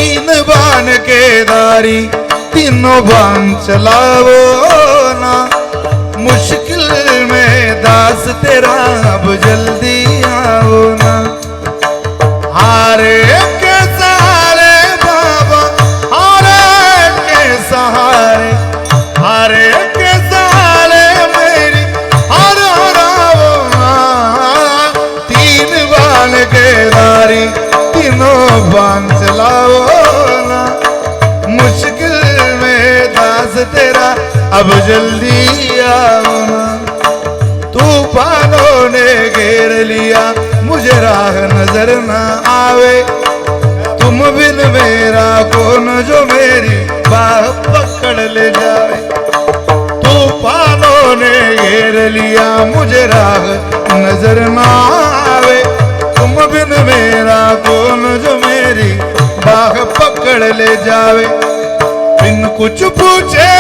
तीन बाण के दारी तीनों बाण चलावो ना, मुश्किल में दास तेरा अब जल्दी आओ ना। हारे के सहारे बाबा, हारे के सहारे, हारे के सहारे मेरी हर हराओ ना। तीन बाण के दारी तीनों बाण चलाओ ना, मुश्किल में दास तेरा अब जल्दी आओ ना। तूफानों ने घेर लिया मुझे राह नजर न आवे, तुम बिन मेरा कौन जो मेरी बाह पकड़ ले जाए। तूफानों ने घेर लिया मुझे राह नजर न आवे, तुम बिन मेरा कौन जो मेरी बाह पकड़ ले जावे। बिन कुछ पूछे